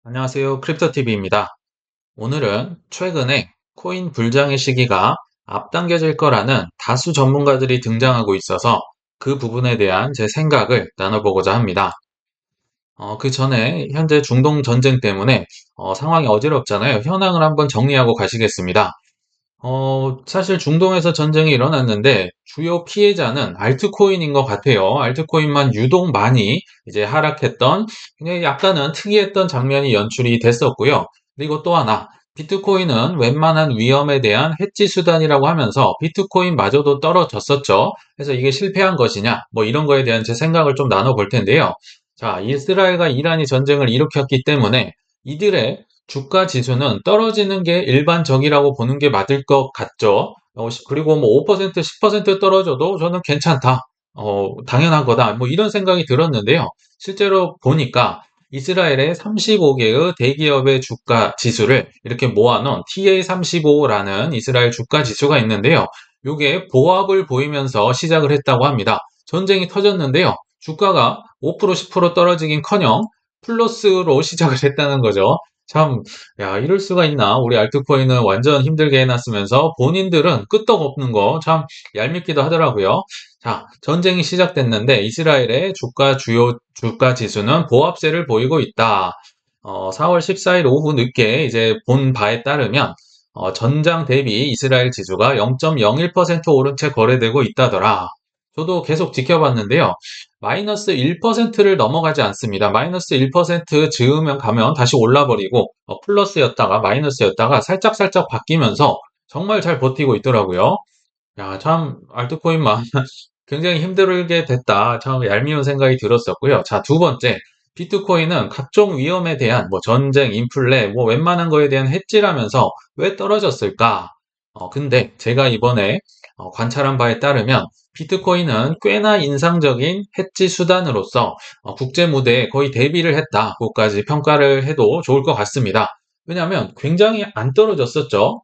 안녕하세요. 크립토TV입니다. 오늘은 최근에 코인 불장의 시기가 앞당겨질 거라는 다수 전문가들이 등장하고 있어서 그 부분에 대한 제 생각을 나눠보고자 합니다. 그 전에 현재 중동 전쟁 때문에 상황이 어지럽잖아요. 현황을 한번 정리하고 가시겠습니다. 사실 중동에서 전쟁이 일어났는데 주요 피해자는 알트코인인 것 같아요. 알트코인만 유독 많이 이제 하락했던 그냥 약간은 특이했던 장면이 연출이 됐었고요. 그리고 또 하나, 비트코인은 웬만한 위험에 대한 해지 수단이라고 하면서 비트코인마저도 떨어졌었죠. 그래서 이게 실패한 것이냐, 뭐 이런 거에 대한 제 생각을 좀 나눠볼 텐데요. 자, 이스라엘과 이란이 전쟁을 일으켰기 때문에 이들의 주가 지수는 떨어지는 게 일반적이라고 보는 게 맞을 것 같죠. 그리고 뭐 5%, 10% 떨어져도 저는 괜찮다. 당연한 거다. 뭐 이런 생각이 들었는데요. 실제로 보니까 이스라엘의 35개의 대기업의 주가 지수를 이렇게 모아놓은 TA35라는 이스라엘 주가 지수가 있는데요. 이게 보합을 보이면서 시작을 했다고 합니다. 전쟁이 터졌는데요. 주가가 5%, 10% 떨어지긴커녕 플러스로 시작을 했다는 거죠. 참, 야, 이럴 수가 있나? 우리 알트코인은 완전 힘들게 해놨으면서 본인들은 끄떡없는 거 참 얄밉기도 하더라고요. 자, 전쟁이 시작됐는데 이스라엘의 주요 주가 지수는 보합세를 보이고 있다. 4월 14일 오후 늦게 이제 본 바에 따르면 전장 대비 이스라엘 지수가 0.01% 오른 채 거래되고 있다더라. 저도 계속 지켜봤는데요. 마이너스 1%를 넘어가지 않습니다. 마이너스 1% 즈으면 가면 다시 올라버리고 플러스였다가 마이너스였다가 살짝살짝 바뀌면서 정말 잘 버티고 있더라고요. 야, 참 알트코인만 굉장히 힘들게 됐다. 참 얄미운 생각이 들었었고요. 자, 두 번째. 비트코인은 각종 위험에 대한 뭐 전쟁, 인플레, 뭐 웬만한 거에 대한 해지라면서 왜 떨어졌을까? 근데 제가 이번에 관찰한 바에 따르면 비트코인은 꽤나 인상적인 해지 수단으로서 국제 무대에 거의 대비를 했다. 그것까지 평가를 해도 좋을 것 같습니다. 왜냐하면 굉장히 안 떨어졌었죠.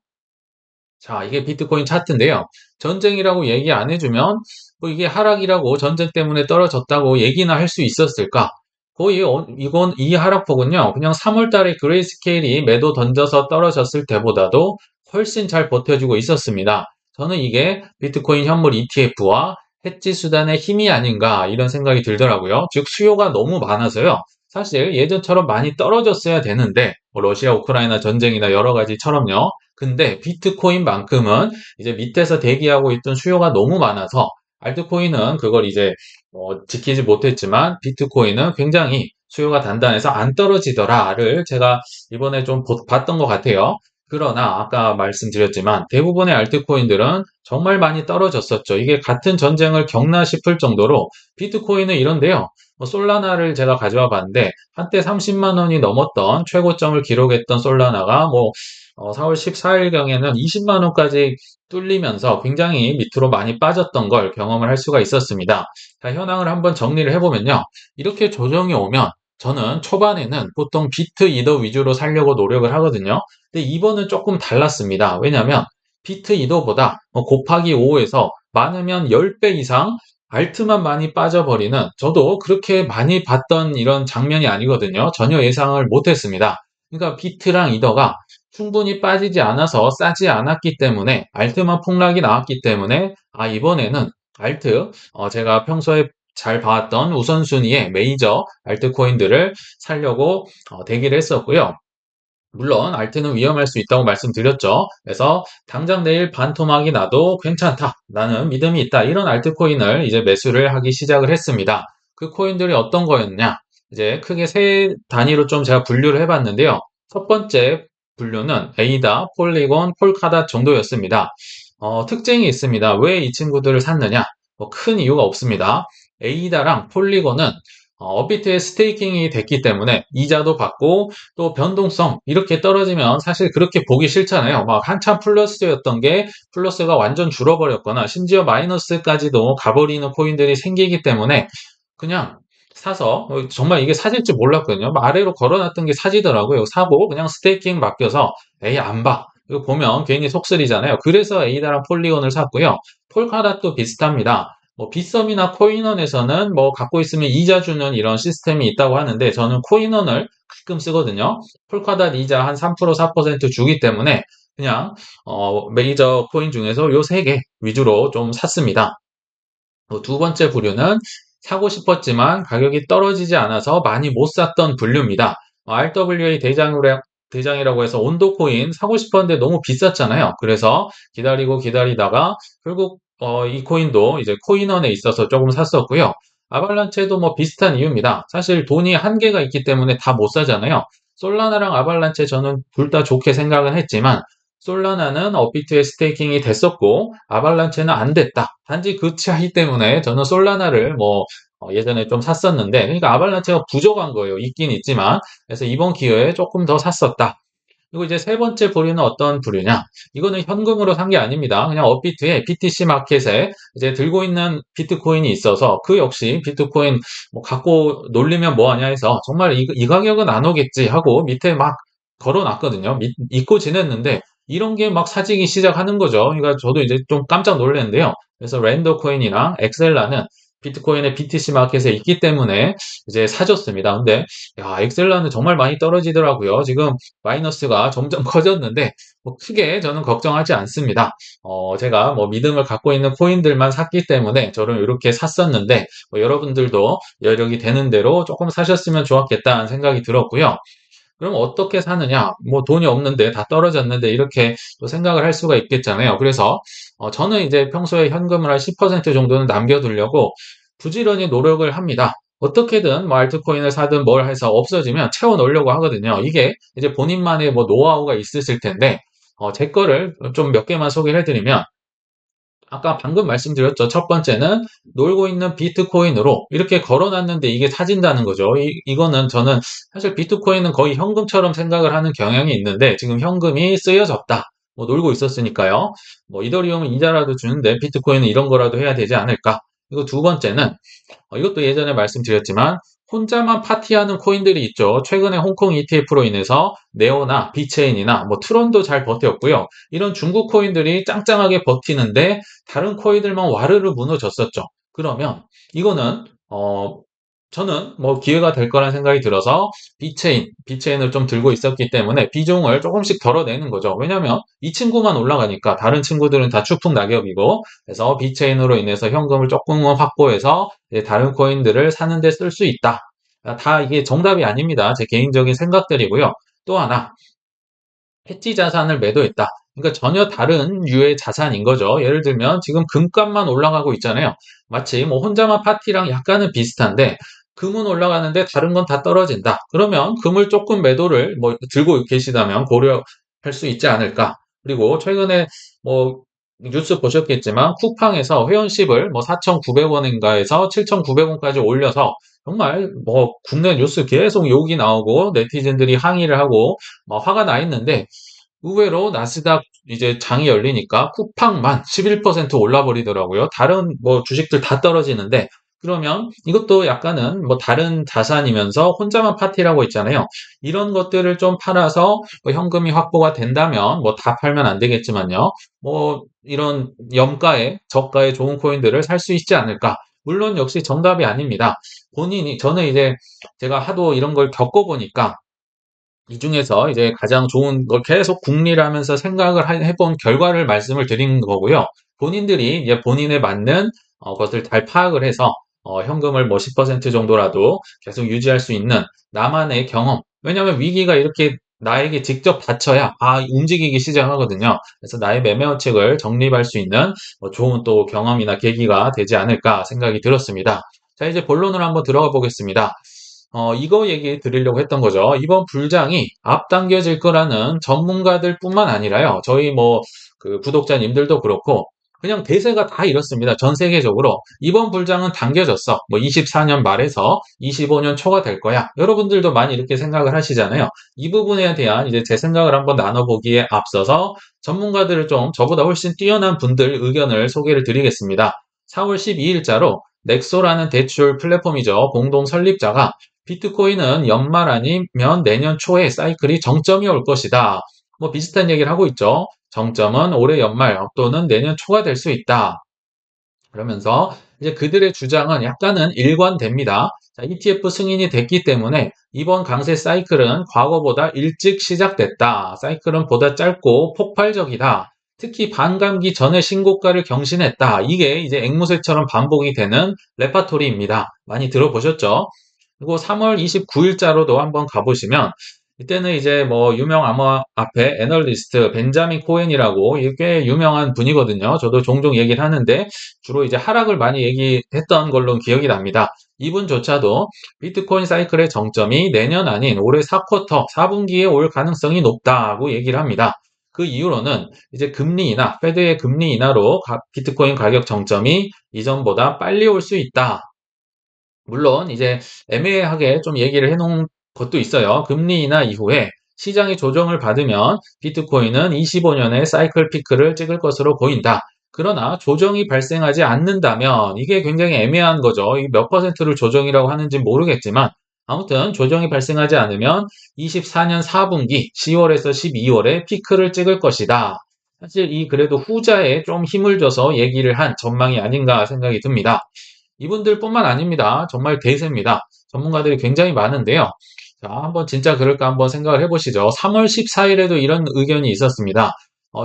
자, 이게 비트코인 차트인데요. 전쟁이라고 얘기 안 해주면 뭐 이게 하락이라고 전쟁 때문에 떨어졌다고 얘기나 할 수 있었을까? 거의 이건 이 하락폭은요. 그냥 3월 달에 그레이스케일이 매도 던져서 떨어졌을 때보다도 훨씬 잘 버텨주고 있었습니다. 저는 이게 비트코인 현물 ETF와 해지 수단의 힘이 아닌가 이런 생각이 들더라고요. 즉 수요가 너무 많아서요. 사실 예전처럼 많이 떨어졌어야 되는데 뭐 러시아 우크라이나 전쟁이나 여러 가지처럼요. 근데 비트코인만큼은 이제 밑에서 대기하고 있던 수요가 너무 많아서 알트코인은 그걸 이제 지키지 못했지만 비트코인은 굉장히 수요가 단단해서 안 떨어지더라를 제가 이번에 좀 봤던 것 같아요. 그러나 아까 말씀드렸지만 대부분의 알트코인들은 정말 많이 떨어졌었죠. 이게 같은 전쟁을 겪나 싶을 정도로 비트코인은 이런데요. 솔라나를 제가 가져와 봤는데 한때 30만 원이 넘었던 최고점을 기록했던 솔라나가 4월 14일경에는 20만 원까지 뚫리면서 굉장히 밑으로 많이 빠졌던 걸 경험을 할 수가 있었습니다. 자, 현황을 한번 정리를 해보면요. 이렇게 조정이 오면 저는 초반에는 보통 비트 이더 위주로 살려고 노력을 하거든요. 근데 이번은 조금 달랐습니다. 왜냐하면 비트 이더보다 곱하기 5에서 많으면 10배 이상 알트만 많이 빠져버리는 저도 그렇게 많이 봤던 이런 장면이 아니거든요. 전혀 예상을 못했습니다. 그러니까 비트랑 이더가 충분히 빠지지 않아서 싸지 않았기 때문에 알트만 폭락이 나왔기 때문에 이번에는 알트 제가 평소에 잘 봐왔던 우선순위의 메이저 알트코인들을 살려고 대기를 했었고요. 물론 알트는 위험할 수 있다고 말씀드렸죠. 그래서 당장 내일 반토막이 나도 괜찮다. 나는 믿음이 있다. 이런 알트코인을 이제 매수를 하기 시작을 했습니다. 그 코인들이 어떤 거였냐? 이제 크게 세 단위로 좀 제가 분류를 해봤는데요. 첫 번째 분류는 에이다, 폴리곤, 폴카닷 정도였습니다. 특징이 있습니다. 왜 이 친구들을 샀느냐? 큰 이유가 없습니다. 에이다랑 폴리곤은 업비트에 스테이킹이 됐기 때문에 이자도 받고 또 변동성 이렇게 떨어지면 사실 그렇게 보기 싫잖아요. 막 한참 플러스였던 게 플러스가 완전 줄어버렸거나 심지어 마이너스까지도 가버리는 코인들이 생기기 때문에 그냥 사서 정말 이게 사질 줄 몰랐거든요. 아래로 걸어놨던 게 사지더라고요. 사고 그냥 스테이킹 맡겨서 에이 안 봐. 이거 보면 괜히 속쓰리잖아요. 그래서 에이다랑 폴리곤을 샀고요. 폴카닷도 비슷합니다. 뭐 빗썸이나 코인원에서는 뭐 갖고 있으면 이자 주는 이런 시스템이 있다고 하는데 저는 코인원을 가끔 쓰거든요. 폴카닷 이자 한 3%, 4% 주기 때문에 그냥 메이저 코인 중에서 요 세 개 위주로 좀 샀습니다. 두 번째 부류는 사고 싶었지만 가격이 떨어지지 않아서 많이 못 샀던 분류입니다. RWA 대장이라고 해서 온도 코인 사고 싶었는데 너무 비쌌잖아요. 그래서 기다리고 기다리다가 결국 이 코인도 이제 코인원에 있어서 조금 샀었고요. 아발란체도 뭐 비슷한 이유입니다. 사실 돈이 한계가 있기 때문에 다 못 사잖아요. 솔라나랑 아발란체 저는 둘 다 좋게 생각은 했지만 솔라나는 업비트에 스테이킹이 됐었고 아발란체는 안 됐다. 단지 그 차이 때문에 저는 솔라나를 뭐 예전에 좀 샀었는데 그러니까 아발란체가 부족한 거예요. 있긴 있지만 그래서 이번 기회에 조금 더 샀었다. 그리고 이제 세 번째 부류는 어떤 부류냐? 이거는 현금으로 산 게 아닙니다. 그냥 업비트에 BTC 마켓에 이제 들고 있는 비트코인이 있어서 그 역시 비트코인 뭐 갖고 놀리면 뭐하냐 해서 정말 이 가격은 안 오겠지 하고 밑에 막 걸어놨거든요. 잊고 지냈는데 이런 게 막 사지기 시작하는 거죠. 그러니까 저도 이제 좀 깜짝 놀랐는데요. 그래서 랜더 코인이랑 엑셀라는 비트코인의 BTC 마켓에 있기 때문에 이제 사줬습니다. 근데 야, 엑셀라는 정말 많이 떨어지더라고요. 지금 마이너스가 점점 커졌는데 뭐 크게 저는 걱정하지 않습니다. 제가 뭐 믿음을 갖고 있는 코인들만 샀기 때문에 저는 이렇게 샀었는데 뭐 여러분들도 여력이 되는 대로 조금 사셨으면 좋았겠다는 생각이 들었고요. 그럼 어떻게 사느냐? 뭐 돈이 없는데 다 떨어졌는데 이렇게 또 생각을 할 수가 있겠잖아요. 그래서 저는 이제 평소에 현금을 한 10% 정도는 남겨두려고 부지런히 노력을 합니다. 어떻게든 뭐 알트코인을 사든 뭘 해서 없어지면 채워 넣으려고 하거든요. 이게 이제 본인만의 뭐 노하우가 있으실 텐데 제 거를 좀 몇 개만 소개를 해드리면 아까 방금 말씀드렸죠. 첫 번째는 놀고 있는 비트코인으로 이렇게 걸어놨는데 이게 사진다는 거죠. 이거는 저는 사실 비트코인은 거의 현금처럼 생각을 하는 경향이 있는데 지금 현금이 쓰여졌다. 뭐 놀고 있었으니까요. 뭐 이더리움은 이자라도 주는데 비트코인은 이런 거라도 해야 되지 않을까. 그리고 두 번째는 이것도 예전에 말씀드렸지만 혼자만 파티하는 코인들이 있죠. 최근에 홍콩 ETF로 인해서 네오나 비체인이나 뭐 트론도 잘 버텼고요. 이런 중국 코인들이 짱짱하게 버티는데 다른 코인들만 와르르 무너졌었죠. 그러면 이거는 저는 뭐 기회가 될 거란 생각이 들어서 비체인을 좀 들고 있었기 때문에 비중을 조금씩 덜어내는 거죠. 왜냐하면 이 친구만 올라가니까 다른 친구들은 다 추풍낙엽이고 그래서 비체인으로 인해서 현금을 조금은 확보해서 이제 다른 코인들을 사는 데 쓸 수 있다. 다 이게 정답이 아닙니다. 제 개인적인 생각들이고요. 또 하나, 해지 자산을 매도했다. 그러니까 전혀 다른 유의 자산인 거죠. 예를 들면 지금 금값만 올라가고 있잖아요. 마치 뭐 혼자만 파티랑 약간은 비슷한데 금은 올라가는데 다른 건 다 떨어진다. 그러면 금을 조금 매도를 뭐 들고 계시다면 고려할 수 있지 않을까. 그리고 최근에 뭐 뉴스 보셨겠지만 쿠팡에서 회원십을 뭐 4,900원인가에서 7,900원까지 올려서 정말 뭐 국내 뉴스 계속 욕이 나오고 네티즌들이 항의를 하고 뭐 화가 나 있는데 의외로 나스닥 이제 장이 열리니까 쿠팡만 11% 올라 버리더라고요. 다른 뭐 주식들 다 떨어지는데 그러면 이것도 약간은 뭐 다른 자산이면서 혼자만 파티라고 있잖아요. 이런 것들을 좀 팔아서 뭐 현금이 확보가 된다면 뭐 다 팔면 안 되겠지만요. 뭐 이런 염가에 저가의 좋은 코인들을 살 수 있지 않을까. 물론 역시 정답이 아닙니다. 저는 이제 제가 하도 이런 걸 겪어보니까 이 중에서 이제 가장 좋은 걸 계속 궁리하면서 생각을 해본 결과를 말씀을 드린 거고요. 본인들이 이제 본인에 맞는 것을 잘 파악을 해서 현금을 뭐 10% 정도라도 계속 유지할 수 있는 나만의 경험. 왜냐하면 위기가 이렇게 나에게 직접 닥쳐야 움직이기 시작하거든요. 그래서 나의 매매원칙을 정립할 수 있는 좋은 또 경험이나 계기가 되지 않을까 생각이 들었습니다. 자, 이제 본론으로 한번 들어가 보겠습니다. 이거 얘기 드리려고 했던 거죠. 이번 불장이 앞당겨질 거라는 전문가들 뿐만 아니라요. 저희 뭐, 그 구독자님들도 그렇고, 그냥 대세가 다 이렇습니다. 전 세계적으로. 이번 불장은 당겨졌어. 뭐 24년 말에서 25년 초가 될 거야. 여러분들도 많이 이렇게 생각을 하시잖아요. 이 부분에 대한 이제 제 생각을 한번 나눠보기에 앞서서 전문가들을 좀 저보다 훨씬 뛰어난 분들 의견을 소개를 드리겠습니다. 4월 12일자로 넥소라는 대출 플랫폼이죠. 공동 설립자가 비트코인은 연말 아니면 내년 초에 사이클이 정점이 올 것이다. 뭐 비슷한 얘기를 하고 있죠. 정점은 올해 연말 또는 내년 초가 될 수 있다. 그러면서 이제 그들의 주장은 약간은 일관됩니다. 자, ETF 승인이 됐기 때문에 이번 강세 사이클은 과거보다 일찍 시작됐다. 사이클은 보다 짧고 폭발적이다. 특히 반감기 전에 신고가를 경신했다. 이게 이제 앵무새처럼 반복이 되는 레파토리입니다. 많이 들어보셨죠? 그리고 3월 29일자로도 한번 가보시면 이때는 이제 뭐 유명 암호화폐 애널리스트 벤자민 코엔이라고 꽤 유명한 분이거든요. 저도 종종 얘기를 하는데 주로 이제 하락을 많이 얘기했던 걸로 기억이 납니다. 이분조차도 비트코인 사이클의 정점이 내년 아닌 올해 4쿼터, 4분기에 올 가능성이 높다고 얘기를 합니다. 그 이유로는 이제 금리 인하, 페드의 금리 인하로 비트코인 가격 정점이 이전보다 빨리 올 수 있다. 물론 이제 애매하게 좀 얘기를 해놓은 것도 있어요. 금리 인하 이후에 시장이 조정을 받으면 비트코인은 25년에 사이클 피크를 찍을 것으로 보인다. 그러나 조정이 발생하지 않는다면 이게 굉장히 애매한 거죠. 몇 퍼센트를 조정이라고 하는지 모르겠지만 아무튼 조정이 발생하지 않으면 24년 4분기 10월에서 12월에 피크를 찍을 것이다. 사실 이 그래도 후자에 좀 힘을 줘서 얘기를 한 전망이 아닌가 생각이 듭니다. 이분들뿐만 아닙니다. 정말 대세입니다. 전문가들이 굉장히 많은데요. 자, 한번 진짜 그럴까 한번 생각을 해보시죠. 3월 14일에도 이런 의견이 있었습니다.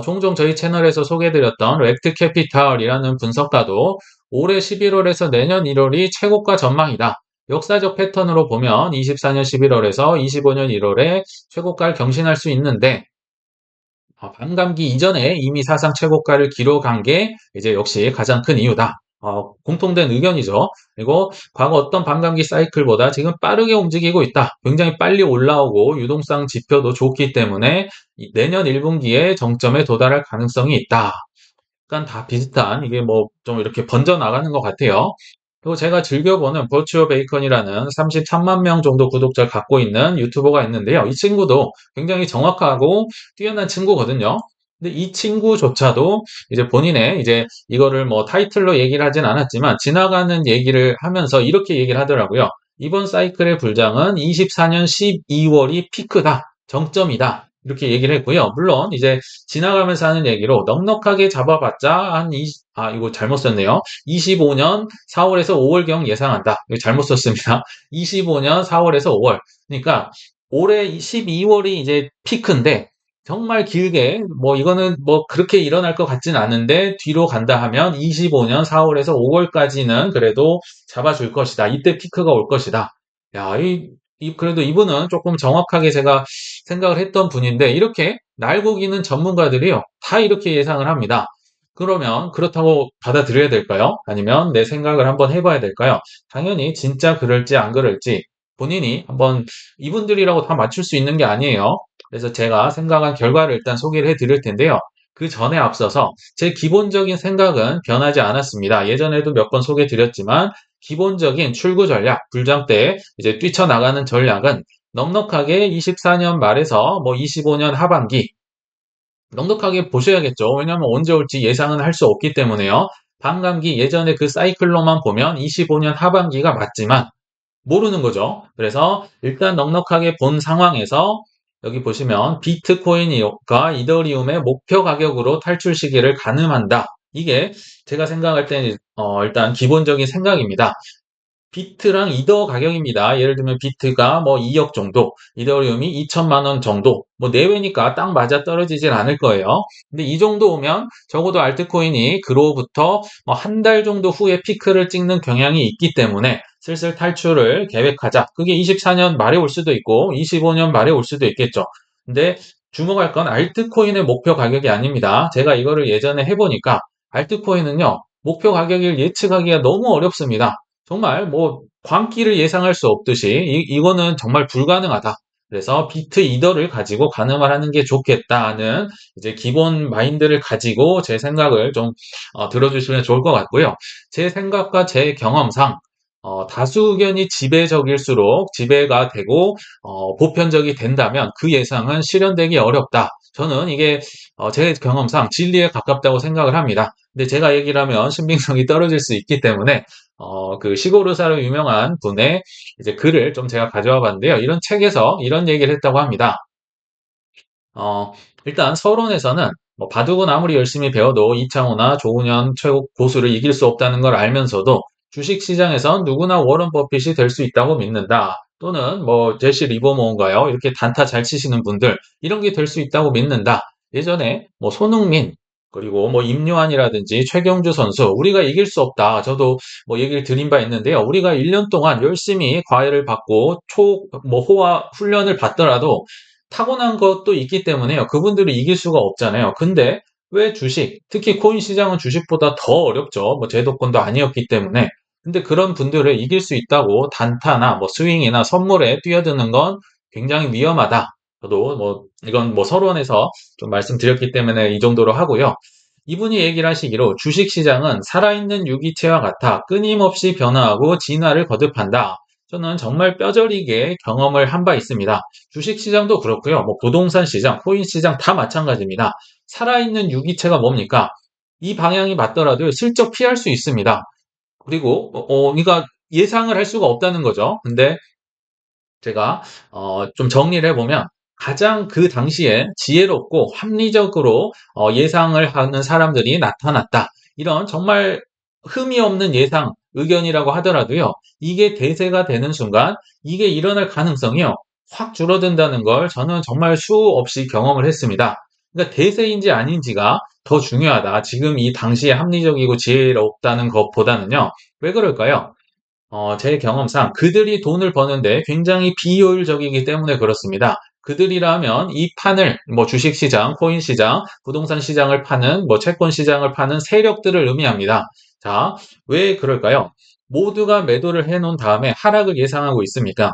종종 저희 채널에서 소개해드렸던 렉트 캐피탈이라는 분석가도 올해 11월에서 내년 1월이 최고가 전망이다. 역사적 패턴으로 보면 24년 11월에서 25년 1월에 최고가를 경신할 수 있는데 반감기 이전에 이미 사상 최고가를 기록한 게 이제 역시 가장 큰 이유다. 공통된 의견이죠. 그리고 과거 어떤 반감기 사이클보다 지금 빠르게 움직이고 있다. 굉장히 빨리 올라오고 유동성 지표도 좋기 때문에 내년 1분기에 정점에 도달할 가능성이 있다. 약간 다 비슷한 이게 뭐 좀 이렇게 번져 나가는 것 같아요. 그리고 제가 즐겨보는 버추어 베이컨이라는 33만 명 정도 구독자를 갖고 있는 유튜버가 있는데요. 이 친구도 굉장히 정확하고 뛰어난 친구거든요. 근데 이 친구조차도 이제 본인의 이제 이거를 뭐 타이틀로 얘기를 하진 않았지만 지나가는 얘기를 하면서 이렇게 얘기를 하더라고요. 이번 사이클의 불장은 24년 12월이 피크다. 정점이다. 이렇게 얘기를 했고요. 물론 이제 지나가면서 하는 얘기로 넉넉하게 잡아봤자 이거 잘못 썼네요. 25년 4월에서 5월경 예상한다. 이거 잘못 썼습니다. 25년 4월에서 5월. 그러니까 올해 12월이 이제 피크인데 정말 길게 뭐 이거는 뭐 그렇게 일어날 것 같진 않은데 뒤로 간다 하면 25년 4월에서 5월까지는 그래도 잡아줄 것이다. 이때 피크가 올 것이다. 야, 그래도 이분은 조금 정확하게 제가 생각을 했던 분인데 이렇게 날고 기는 전문가들이요. 다 이렇게 예상을 합니다. 그러면 그렇다고 받아들여야 될까요? 아니면 내 생각을 한번 해봐야 될까요? 당연히 진짜 그럴지 안 그럴지 본인이 한번 이분들이라고 다 맞출 수 있는 게 아니에요. 그래서 제가 생각한 결과를 일단 소개를 해드릴 텐데요. 그 전에 앞서서 제 기본적인 생각은 변하지 않았습니다. 예전에도 몇 번 소개드렸지만 기본적인 출구 전략, 불장 때 이제 뛰쳐나가는 전략은 넉넉하게 24년 말에서 뭐 25년 하반기 넉넉하게 보셔야겠죠. 왜냐하면 언제 올지 예상은 할 수 없기 때문에요. 반감기 예전에 그 사이클로만 보면 25년 하반기가 맞지만 모르는 거죠. 그래서 일단 넉넉하게 본 상황에서 여기 보시면 비트코인과 이더리움의 목표 가격으로 탈출 시기를 가늠한다. 이게 제가 생각할 때는 일단 기본적인 생각입니다. 비트랑 이더 가격입니다. 예를 들면 비트가 뭐 2억 정도, 이더리움이 2천만 원 정도, 뭐 내외니까 딱 맞아 떨어지질 않을 거예요. 근데 이 정도 오면 적어도 알트코인이 그로부터 뭐 한 달 정도 후에 피크를 찍는 경향이 있기 때문에 슬슬 탈출을 계획하자. 그게 24년 말에 올 수도 있고 25년 말에 올 수도 있겠죠. 근데 주목할 건 알트코인의 목표 가격이 아닙니다. 제가 이거를 예전에 해보니까 알트코인은요, 목표 가격을 예측하기가 너무 어렵습니다. 정말 뭐 광기를 예상할 수 없듯이 이거는 정말 불가능하다. 그래서 비트 이더를 가지고 가늠을 하는 게 좋겠다는 이제 기본 마인드를 가지고 제 생각을 좀 들어주시면 좋을 것 같고요. 제 생각과 제 경험상 다수 의견이 지배적일수록 지배가 되고 보편적이 된다면 그 예상은 실현되기 어렵다. 저는 이게 제 경험상 진리에 가깝다고 생각을 합니다. 근데 제가 얘기를 하면 신빙성이 떨어질 수 있기 때문에 그 시골 의사로 유명한 분의 이제 글을 좀 제가 가져와 봤는데요. 이런 책에서 이런 얘기를 했다고 합니다. 어, 일단 서론에서는 뭐 바둑은 아무리 열심히 배워도 이창호나 조훈현 최고 고수를 이길 수 없다는 걸 알면서도 주식시장에선 누구나 워런 버핏이 될 수 있다고 믿는다. 또는 뭐 제시 리버모어인가요? 이렇게 단타 잘 치시는 분들 이런 게 될 수 있다고 믿는다. 예전에 뭐 손흥민 그리고 뭐 임요한이라든지 최경주 선수 우리가 이길 수 없다. 저도 뭐 얘기를 드린 바 있는데요. 우리가 1년 동안 열심히 과외를 받고 뭐 호화 훈련을 받더라도 타고난 것도 있기 때문에요. 그분들을 이길 수가 없잖아요. 근데 왜 주식, 특히 코인 시장은 주식보다 더 어렵죠. 뭐 제도권도 아니었기 때문에. 근데 그런 분들을 이길 수 있다고 단타나 뭐 스윙이나 선물에 뛰어드는 건 굉장히 위험하다. 저도 뭐 이건 뭐 서론에서 좀 말씀드렸기 때문에 이 정도로 하고요. 이분이 얘기를 하시기로 주식 시장은 살아있는 유기체와 같아 끊임없이 변화하고 진화를 거듭한다. 저는 정말 뼈저리게 경험을 한 바 있습니다. 주식 시장도 그렇고요. 뭐 부동산 시장, 코인 시장 다 마찬가지입니다. 살아있는 유기체가 뭡니까? 이 방향이 맞더라도 슬쩍 피할 수 있습니다. 그리고 그러니까 예상을 할 수가 없다는 거죠. 근데 제가 좀 정리를 해보면 가장 그 당시에 지혜롭고 합리적으로 예상을 하는 사람들이 나타났다. 이런 정말 흠이 없는 예상, 의견이라고 하더라도요. 이게 대세가 되는 순간 이게 일어날 가능성이요. 확 줄어든다는 걸 저는 정말 수없이 경험을 했습니다. 그러니까 대세인지 아닌지가 더 중요하다. 지금 이 당시에 합리적이고 지혜롭다는 것보다는요. 왜 그럴까요? 제 경험상 그들이 돈을 버는데 굉장히 비효율적이기 때문에 그렇습니다. 그들이라면 이 판을 뭐 주식시장, 코인시장, 부동산 시장을 파는 뭐 채권 시장을 파는 세력들을 의미합니다. 자, 왜 그럴까요? 모두가 매도를 해놓은 다음에 하락을 예상하고 있습니까?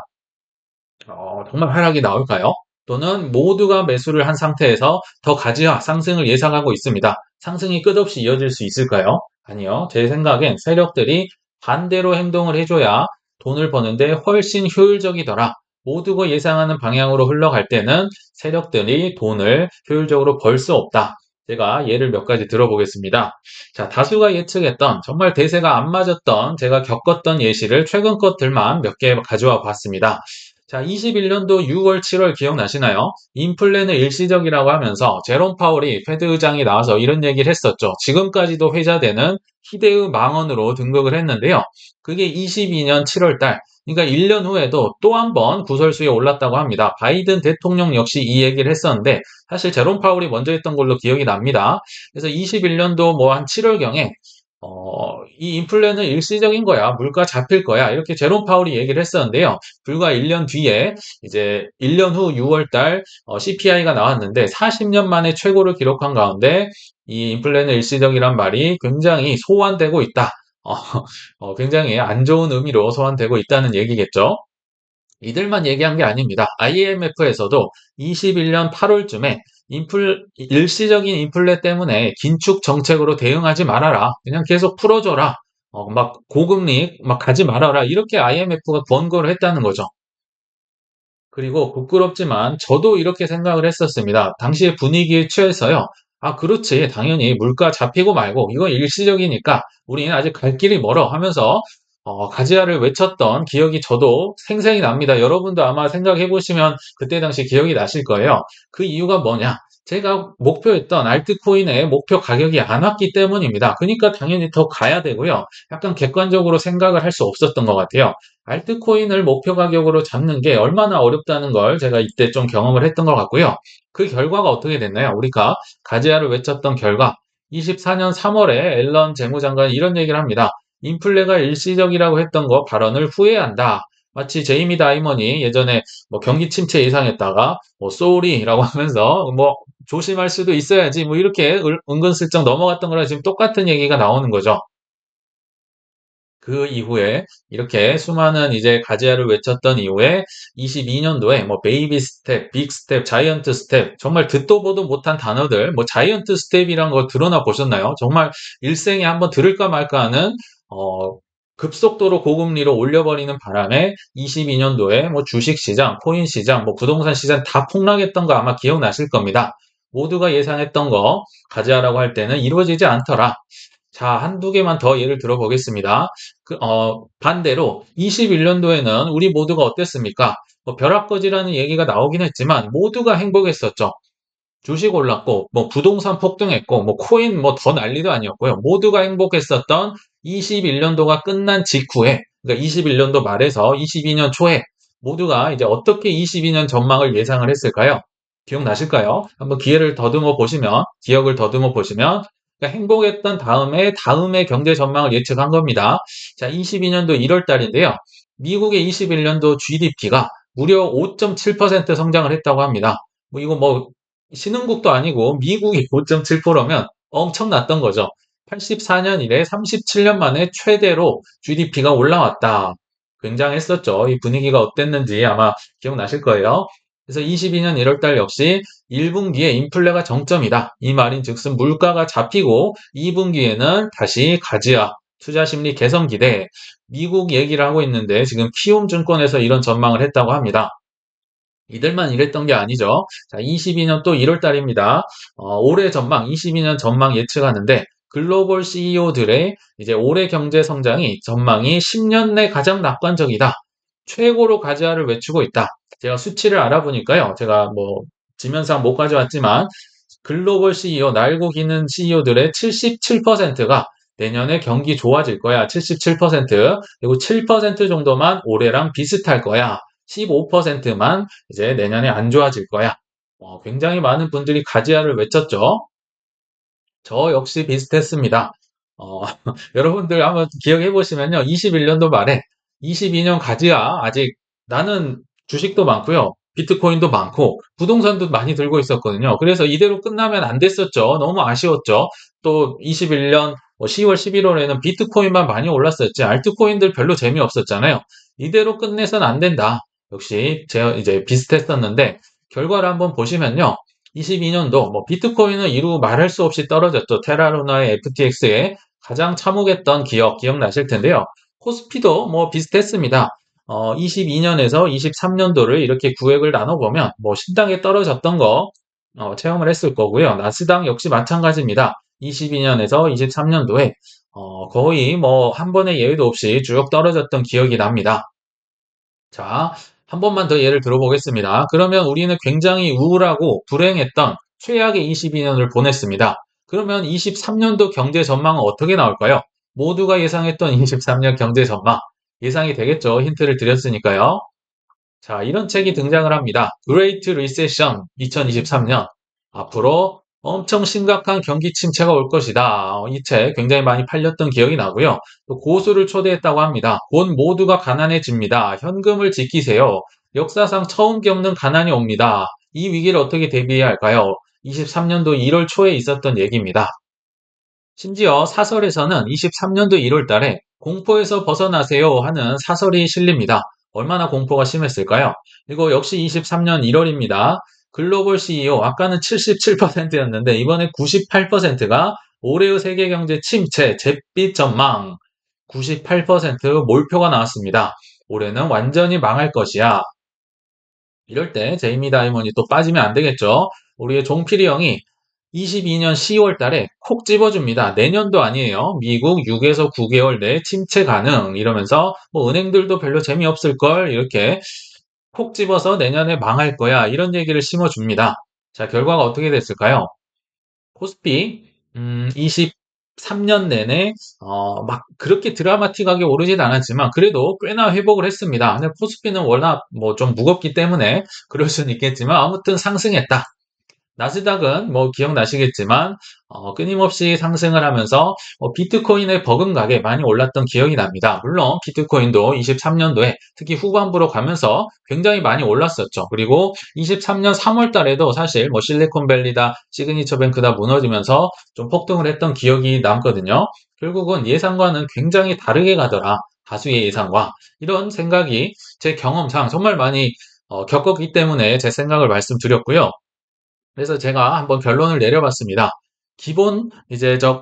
정말 하락이 나올까요? 또는 모두가 매수를 한 상태에서 더 가지와 상승을 예상하고 있습니다. 상승이 끝없이 이어질 수 있을까요? 아니요. 제 생각엔 세력들이 반대로 행동을 해줘야 돈을 버는데 훨씬 효율적이더라. 모두가 예상하는 방향으로 흘러갈 때는 세력들이 돈을 효율적으로 벌 수 없다. 제가 예를 몇 가지 들어보겠습니다. 자, 다수가 예측했던 정말 대세가 안 맞았던 제가 겪었던 예시를 최근 것들만 몇 개 가져와 봤습니다. 자, 21년도 6월, 7월 기억나시나요? 인플레는 일시적이라고 하면서 제롬 파월이 페드 의장이 나와서 이런 얘기를 했었죠. 지금까지도 회자되는 희대의 망언으로 등극을 했는데요. 그게 22년 7월 달, 그러니까 1년 후에도 또 한 번 구설수에 올랐다고 합니다. 바이든 대통령 역시 이 얘기를 했었는데 사실 제롬 파월이 먼저 했던 걸로 기억이 납니다. 그래서 21년도 뭐 한 7월경에 이 인플레는 일시적인 거야. 물가 잡힐 거야. 이렇게 제롬 파월이 얘기를 했었는데요. 불과 1년 뒤에 이제 1년 후 6월 달 CPI가 나왔는데 40년 만에 최고를 기록한 가운데 이 인플레는 일시적이란 말이 굉장히 소환되고 있다. 어, 굉장히 안 좋은 의미로 소환되고 있다는 얘기겠죠. 이들만 얘기한 게 아닙니다. IMF에서도 21년 8월쯤에 일시적인 인플레 때문에 긴축 정책으로 대응하지 말아라. 그냥 계속 풀어줘라. 막 고금리 막 가지 말아라. 이렇게 IMF가 권고를 했다는 거죠. 그리고 부끄럽지만 저도 이렇게 생각을 했었습니다. 당시의 분위기에 취해서요. 아, 그렇지. 당연히 물가 잡히고 말고 이건 일시적이니까 우리는 아직 갈 길이 멀어 하면서 가지야를 외쳤던 기억이 저도 생생히 납니다. 여러분도 아마 생각해 보시면 그때 당시 기억이 나실 거예요. 그 이유가 뭐냐? 제가 목표했던 알트코인의 목표 가격이 안 왔기 때문입니다. 그러니까 당연히 더 가야 되고요. 약간 객관적으로 생각을 할 수 없었던 것 같아요. 알트코인을 목표 가격으로 잡는 게 얼마나 어렵다는 걸 제가 이때 좀 경험을 했던 것 같고요. 그 결과가 어떻게 됐나요? 우리가 가지야를 외쳤던 결과 24년 3월에 앨런 재무장관이 이런 얘기를 합니다. 인플레가 일시적이라고 했던 거 발언을 후회한다. 마치 제이미 다이먼이 예전에 뭐 경기 침체 예상했다가 뭐 쏘리라고 하면서 뭐 조심할 수도 있어야지 뭐 이렇게 은근슬쩍 넘어갔던 거랑 지금 똑같은 얘기가 나오는 거죠. 그 이후에 이렇게 수많은 이제 가지야를 외쳤던 이후에 22년도에 뭐 베이비 스텝, 빅 스텝, 자이언트 스텝 정말 듣도 보도 못한 단어들 뭐 자이언트 스텝이란 거 들어나 보셨나요? 정말 일생에 한번 들을까 말까 하는 어 급속도로 고금리로 올려버리는 바람에 22년도에 뭐 주식 시장, 코인 시장, 뭐 부동산 시장 다 폭락했던 거 아마 기억나실 겁니다. 모두가 예상했던 거 가지야라고 할 때는 이루어지지 않더라. 자, 한두 개만 더 예를 들어보겠습니다. 반대로 21년도에는 우리 모두가 어땠습니까? 뭐 벼락거지라는 얘기가 나오긴 했지만 모두가 행복했었죠. 주식 올랐고, 뭐 부동산 폭등했고, 뭐 코인 뭐 더 난리도 아니었고요. 모두가 행복했었던 21년도가 끝난 직후에, 그러니까 21년도 말에서 22년 초에 모두가 이제 어떻게 22년 전망을 예상을 했을까요? 기억나실까요? 한번 기억을 더듬어 보시면, 그러니까 행복했던 다음에 경제 전망을 예측한 겁니다. 자, 22년도 1월 달인데요. 미국의 21년도 GDP가 무려 5.7% 성장을 했다고 합니다. 뭐 이거 뭐 신흥국도 아니고 미국이 5.7%면 엄청났던 거죠. 84년 이래 37년 만에 최대로 GDP가 올라왔다. 굉장했었죠. 이 분위기가 어땠는지 아마 기억나실 거예요. 그래서 22년 1월달 역시 1분기에 인플레가 정점이다. 이 말인즉슨 물가가 잡히고 2분기에는 다시 가즈아 투자 심리 개선 기대 미국 얘기를 하고 있는데 지금 키움증권에서 이런 전망을 했다고 합니다. 이들만 이랬던 게 아니죠. 자, 22년 또 1월 달입니다. 올해 전망, 22년 전망 예측하는데 글로벌 CEO들의 이제 올해 경제 성장이 전망이 10년 내 가장 낙관적이다. 최고로 가즈아를 외치고 있다. 제가 수치를 알아보니까요. 제가 뭐 지면상 못 가져왔지만 글로벌 CEO, 날고 기는 CEO들의 77%가 내년에 경기 좋아질 거야. 77%. 그리고 7% 정도만 올해랑 비슷할 거야. 15%만 이제 내년에 안 좋아질 거야. 굉장히 많은 분들이 가지야를 외쳤죠. 저 역시 비슷했습니다. 어, 여러분들 한번 기억해 보시면요. 21년도 말에 22년 가지야 아직 나는 주식도 많고요. 비트코인도 많고 부동산도 많이 들고 있었거든요. 그래서 이대로 끝나면 안 됐었죠. 너무 아쉬웠죠. 또 21년 10월, 11월에는 비트코인만 많이 올랐었지 알트코인들 별로 재미없었잖아요. 이대로 끝내선 안 된다. 역시 제가 이제 비슷했었는데 결과를 한번 보시면요. 22년도 뭐 비트코인은 이루 말할 수 없이 떨어졌죠. 테라루나의 FTX에 가장 참혹했던 기억나실 텐데요. 코스피도 뭐 비슷했습니다. 22년에서 23년도를 이렇게 구획을 나눠보면 뭐 신당에 떨어졌던 거 체험을 했을 거고요. 나스닥 역시 마찬가지입니다. 22년에서 23년도에 거의 뭐 한 번의 예외도 없이 쭉 떨어졌던 기억이 납니다. 자, 한 번만 더 예를 들어보겠습니다. 그러면 우리는 굉장히 우울하고 불행했던 최악의 22년을 보냈습니다. 그러면 23년도 경제 전망은 어떻게 나올까요? 모두가 예상했던 23년 경제 전망. 예상이 되겠죠? 힌트를 드렸으니까요. 자, 이런 책이 등장을 합니다. Great Recession 2023년. 앞으로 엄청 심각한 경기 침체가 올 것이다. 이 책 굉장히 많이 팔렸던 기억이 나고요. 또 고수를 초대했다고 합니다. 곧 모두가 가난해집니다. 현금을 지키세요. 역사상 처음 겪는 가난이 옵니다. 이 위기를 어떻게 대비해야 할까요? 23년도 1월 초에 있었던 얘기입니다. 심지어 사설에서는 23년도 1월 달에 공포에서 벗어나세요 하는 사설이 실립니다. 얼마나 공포가 심했을까요? 이거 역시 23년 1월입니다. 글로벌 CEO, 아까는 77%였는데 이번에 98%가 올해의 세계 경제 침체, 잿빛 전망 98% 몰표가 나왔습니다. 올해는 완전히 망할 것이야. 이럴 때 제이미 다이먼이 또 빠지면 안 되겠죠. 우리의 종필이 형이 22년 10월 달에 콕 집어줍니다. 내년도 아니에요. 미국 6에서 9개월 내에 침체 가능 이러면서 뭐 은행들도 별로 재미없을 걸 이렇게 콕 집어서 내년에 망할 거야 이런 얘기를 심어줍니다. 자, 결과가 어떻게 됐을까요? 코스피 23년 내내 막 그렇게 드라마틱하게 오르진 않았지만 그래도 꽤나 회복을 했습니다. 근데 코스피는 워낙 뭐 좀 무겁기 때문에 그럴 수는 있겠지만 아무튼 상승했다. 나스닥은 뭐 기억나시겠지만 끊임없이 상승을 하면서 비트코인의 버금가게 많이 올랐던 기억이 납니다. 물론 비트코인도 23년도에 특히 후반부로 가면서 굉장히 많이 올랐었죠. 그리고 23년 3월 달에도 사실 뭐 실리콘밸리다, 시그니처 뱅크다 무너지면서 좀 폭등을 했던 기억이 남거든요. 결국은 예상과는 굉장히 다르게 가더라. 다수의 예상과 이런 생각이 제 경험상 정말 많이 겪었기 때문에 제 생각을 말씀드렸고요. 그래서 제가 한번 결론을 내려봤습니다.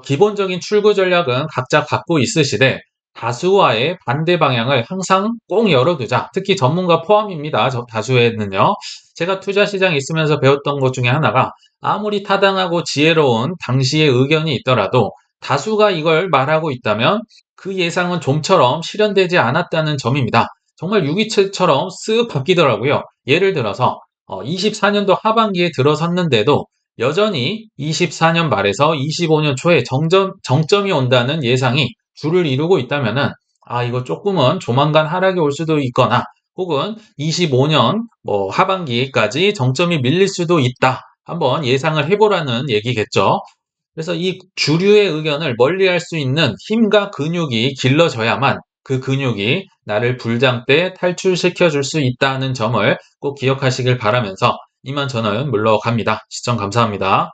기본적인 출구 전략은 각자 갖고 있으시되 다수와의 반대 방향을 항상 꼭 열어두자. 특히 전문가 포함입니다. 다수에는요. 제가 투자 시장에 있으면서 배웠던 것 중에 하나가 아무리 타당하고 지혜로운 당시의 의견이 있더라도 다수가 이걸 말하고 있다면 그 예상은 좀처럼 실현되지 않았다는 점입니다. 정말 유기체처럼 쓱 바뀌더라고요. 예를 들어서 24년도 하반기에 들어섰는데도 여전히 24년 말에서 25년 초에 정점이 온다는 예상이 주를 이루고 있다면은, 이거 조금은 조만간 하락이 올 수도 있거나, 혹은 25년 하반기까지 정점이 밀릴 수도 있다. 한번 예상을 해보라는 얘기겠죠. 그래서 이 주류의 의견을 멀리할 수 있는 힘과 근육이 길러져야만 그 근육이 나를 불장 때 탈출시켜 줄 수 있다는 점을 꼭 기억하시길 바라면서 이만 저는 물러갑니다. 시청 감사합니다.